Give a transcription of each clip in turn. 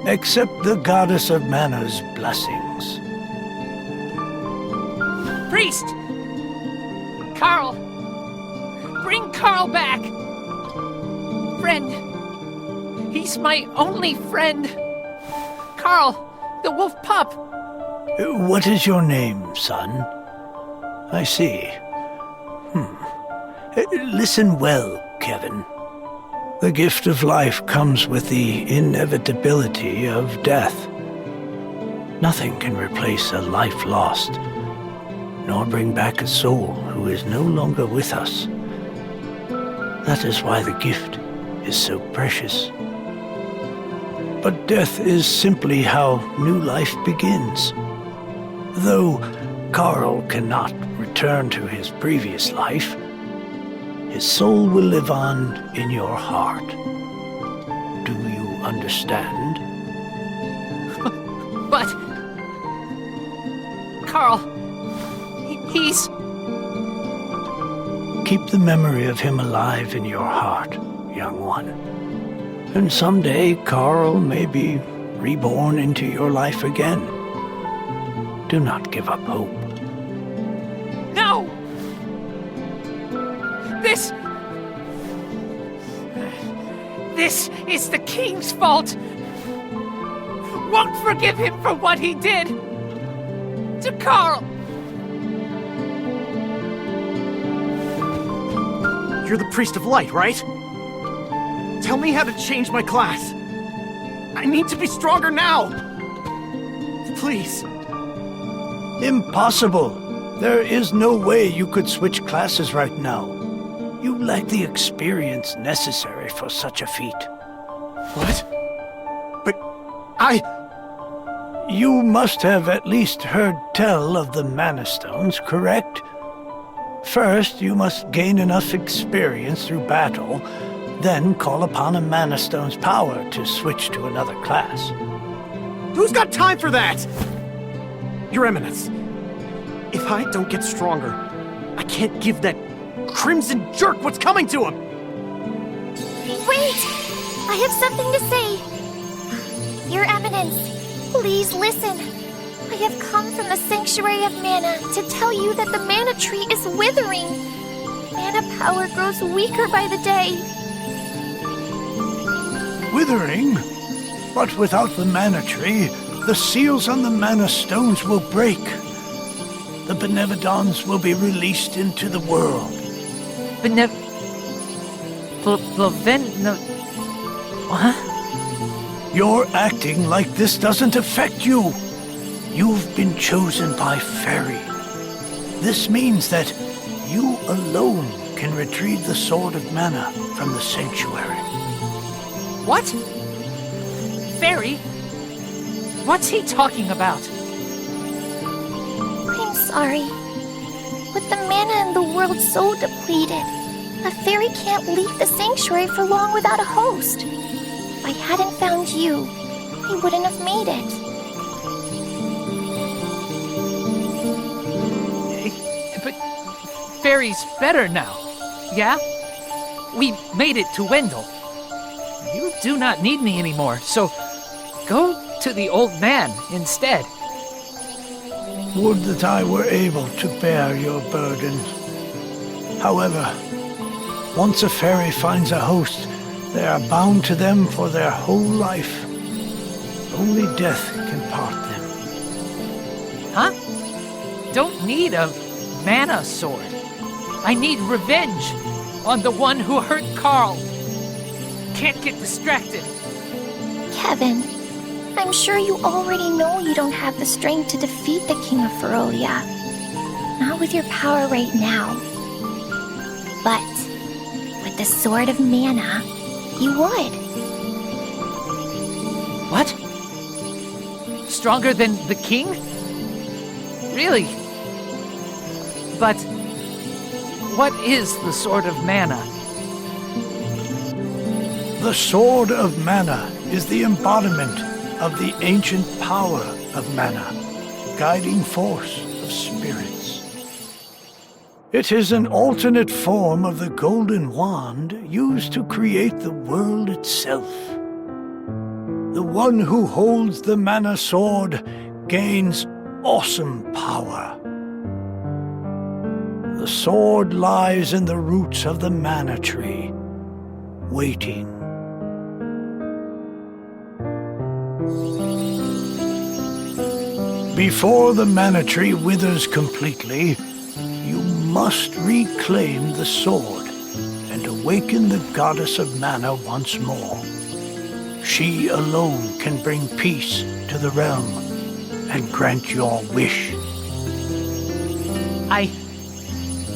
Accept the goddess of mana's blessings. Priest! Carl! Bring Carl back! Friend! He's my only friend! Carl! The wolf pup! What is your name, son? I see. Listen well, Kevin. The gift of life comes with the inevitability of death. Nothing can replace a life lost, nor bring back a soul who is no longer with us. That is why the gift is so precious. But death is simply how new life begins. Though Carl cannot return to his previous life, his soul will live on in your heart. Do you understand? But... Carl... He's... Keep the memory of him alive in your heart, young one. And someday Carl may be reborn into your life again. Do not give up hope. No! This is the king's fault! Won't forgive him for what he did! To Carl! You're the Priest of Light, right? Tell me how to change my class. I need to be stronger now! Please. Impossible! There is no way you could switch classes right now. You lack the experience necessary for such a feat. What? But You must have at least heard tell of the Mana Stones, correct? First, you must gain enough experience through battle, then call upon a Mana Stone's power to switch to another class. Who's got time for that? Your Eminence, if I don't get stronger, I can't give that crimson jerk what's coming to him! Wait! I have something to say. Your Eminence, please listen. I have come from the Sanctuary of Mana to tell you that the Mana Tree is withering. Mana power grows weaker by the day. Withering? But without the Mana Tree, the seals on the Mana Stones will break. The Benevodons will be released into the world. What? Your acting like this doesn't affect you. You've been chosen by Fairy. This means that you alone can retrieve the Sword of Mana from the Sanctuary. What? Fairy? What's he talking about? I'm sorry. With the mana in the world so depleted, a fairy can't leave the sanctuary for long without a host. If I hadn't found you, I wouldn't have made it. But Fairy's better now, yeah? We made it to Wendell. You do not need me anymore, so go to the old man instead. Would that I were able to bear your burden. However, once a fairy finds a host, they are bound to them for their whole life. Only death can part them. Huh? Don't need a mana sword. I need revenge on the one who hurt Carl. Can't get distracted. Kevin, I'm sure you already know you don't have the strength to defeat the King of Ferolia. Not with your power right now. But with the Sword of Mana, you would. What? Stronger than the king? Really? But what is the Sword of Mana? The Sword of Mana is the embodiment of the ancient power of Mana, guiding force of spirits. It is an alternate form of the golden wand used to create the world itself. The one who holds the mana sword gains awesome power. The sword lies in the roots of the mana tree, waiting. Before the mana tree withers completely, you must reclaim the sword and awaken the goddess of mana once more. She alone can bring peace to the realm and grant your wish. I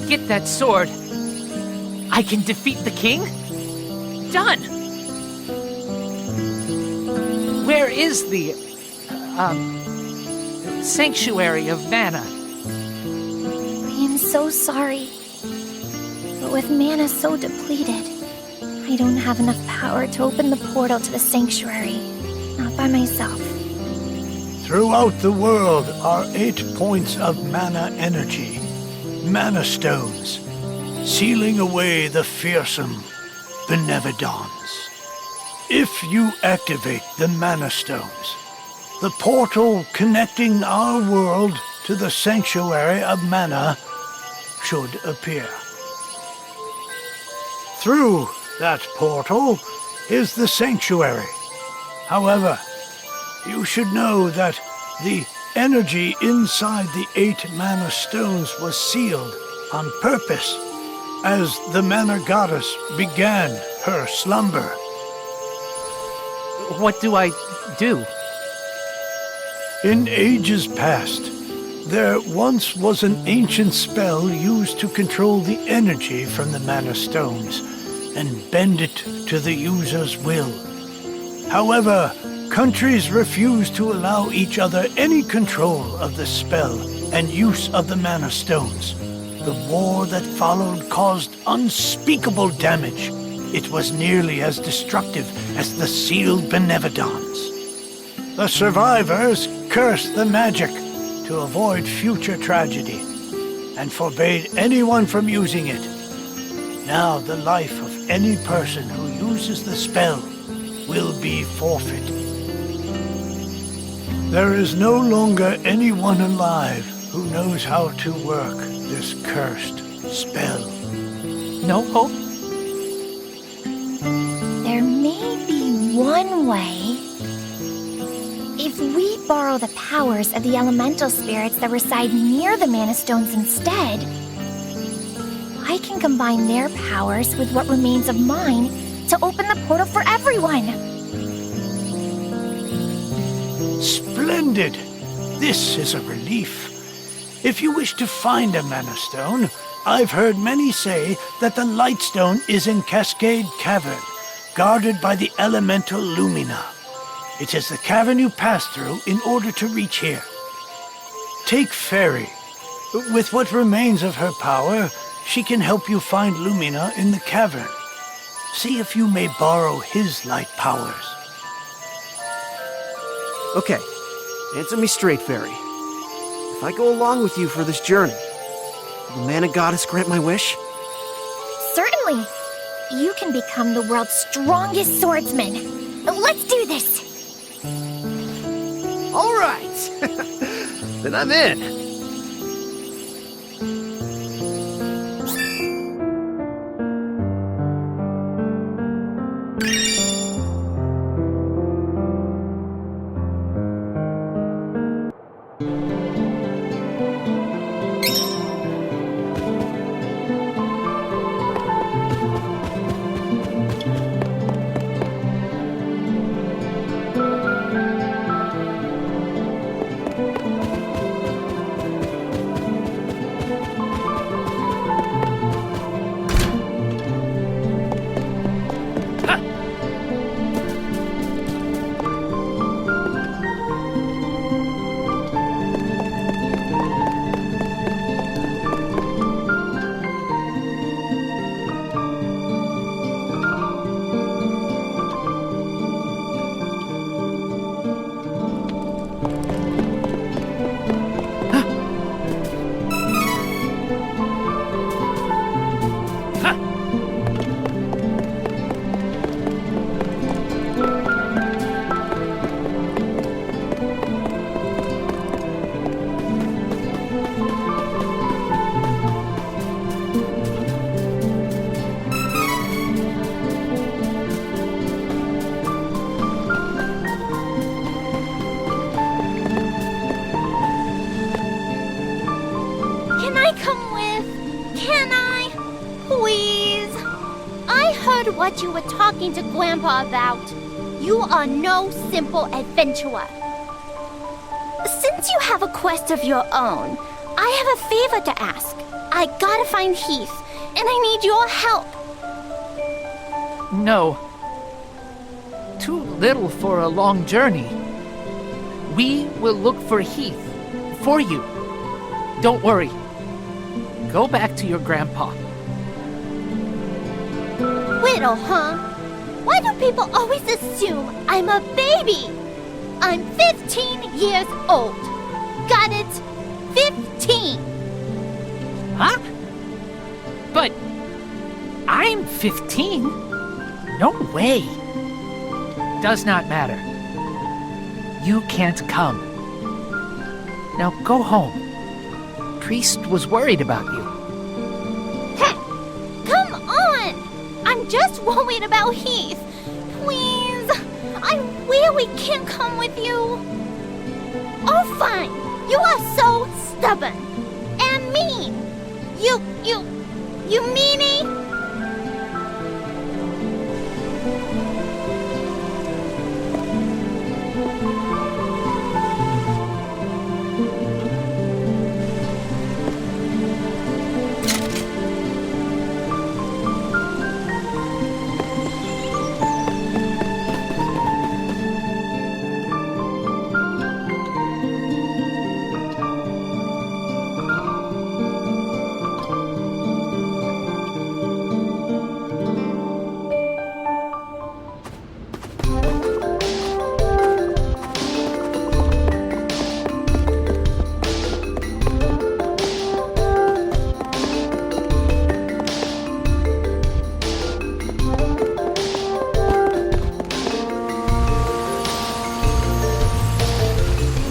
get that sword. I can defeat the king? Done! Where is the, sanctuary of mana? I am so sorry. But with mana so depleted, I don't have enough power to open the portal to the sanctuary. Not by myself. Throughout the world are 8 points of mana energy, mana stones, sealing away the fearsome benevolence. If you activate the mana stones, the portal connecting our world to the sanctuary of mana should appear. Through that portal is the sanctuary. However, you should know that the energy inside the 8 mana stones was sealed on purpose as the mana goddess began her slumber. What do I do? In ages past, there once was an ancient spell used to control the energy from the mana stones and bend it to the user's will. However, countries refused to allow each other any control of the spell and use of the mana stones. The war that followed caused unspeakable damage. It was nearly as destructive as the sealed benevolence. The survivors cursed the magic to avoid future tragedy and forbade anyone from using it. Now the life of any person who uses the spell will be forfeit. There is no longer anyone alive who knows how to work this cursed spell. No hope? There may be one way. If we borrow the powers of the elemental spirits that reside near the mana stones instead, I can combine their powers with what remains of mine to open the portal for everyone. Splendid! This is a relief. If you wish to find a mana stone, I've heard many say that the Lightstone is in Cascade Cavern, guarded by the elemental Lumina. It is the cavern you pass through in order to reach here. Take Fairy. With what remains of her power, she can help you find Lumina in the cavern. See if you may borrow his light powers. Okay, answer me straight, Fairy. If I go along with you for this journey, will the mana goddess grant my wish? Certainly. You can become the world's strongest swordsman. Let's do this. All right. Then I'm in. what you were talking to Grandpa about. You are no simple adventurer. Since you have a quest of your own, I have a favor to ask. I gotta find Heath, and I need your help. No. Too little for a long journey. We will look for Heath. For you. Don't worry. Go back to your grandpa. Whittle, huh? Why do people always assume I'm a baby? I'm 15 years old. Got it? 15. Huh? But I'm 15. No way. Does not matter. You can't come. Now go home. Priest was worried about you. Come on! I'm just worried about Heath. Please, I really can't come with you. Oh, fine. You are so stubborn and mean. You meanie?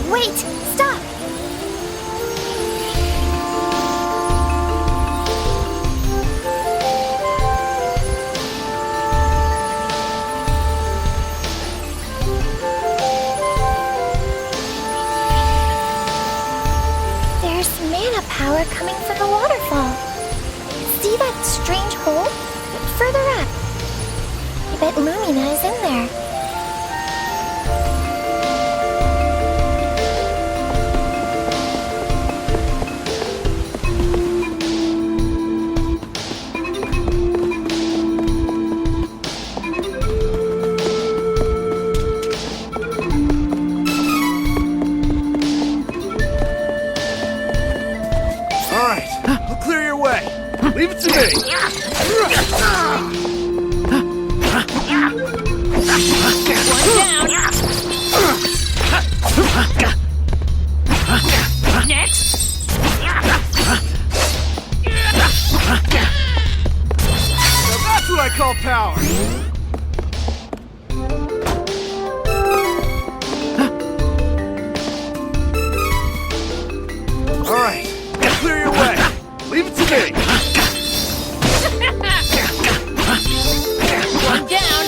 Wait, stop! There's mana power coming from the waterfall. See that strange hole? Further up. I bet Lumina is in there. Leave it to me! Next! Now that's what I call power! Alright, clear your way! Leave it to me! One down!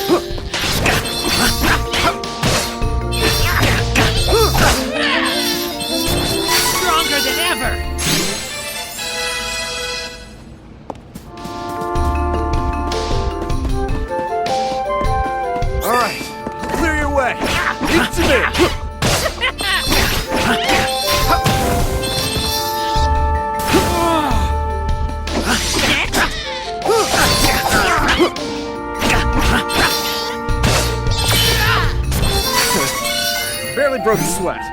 Stronger than ever! Alright, clear your way! Leave it to me! Barely broke a sweat.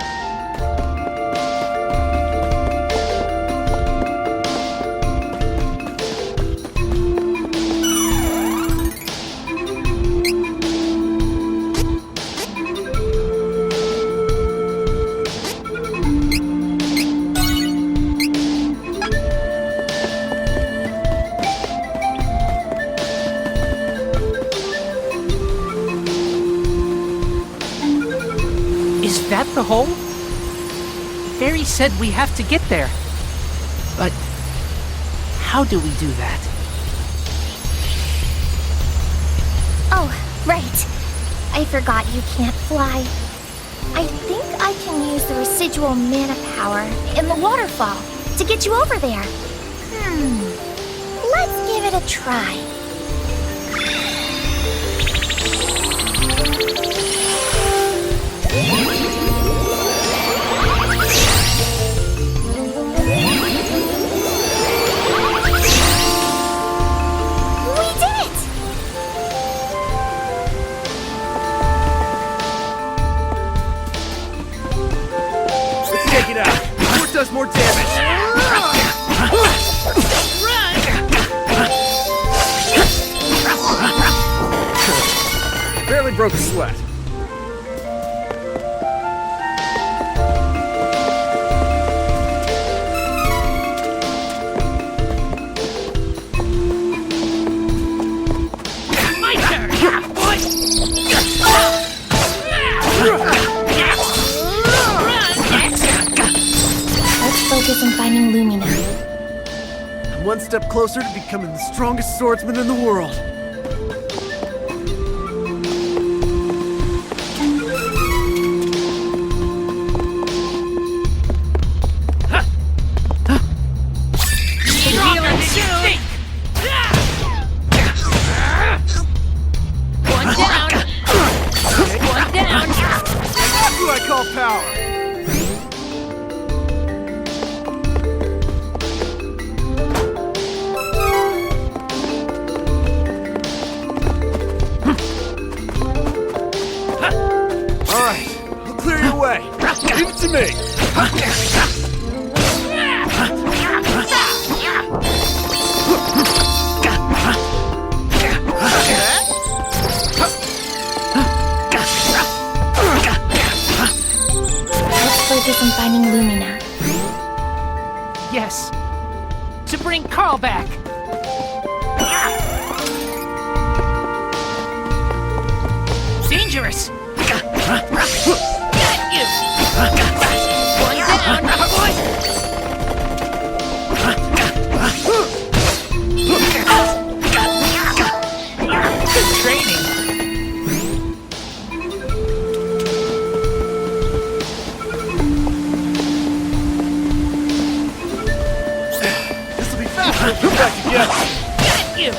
Is that the hole? Fairy said we have to get there. But how do we do that? Oh, right. I forgot you can't fly. I think I can use the residual mana power in the waterfall to get you over there. Let's give it a try. Take it out. More does more damage. Barely broke a sweat. My turn! Let's focus on finding Lumina. I'm one step closer to becoming the strongest swordsman in the world. Healing soon! One down! One down! That's what I call power. All right, I'll clear your way. Give it to me. Let's focus on finding Lumina. Yes. To bring Carl back. Dangerous. Got you. One down. Good training. This'll be faster if we're back together. Got you.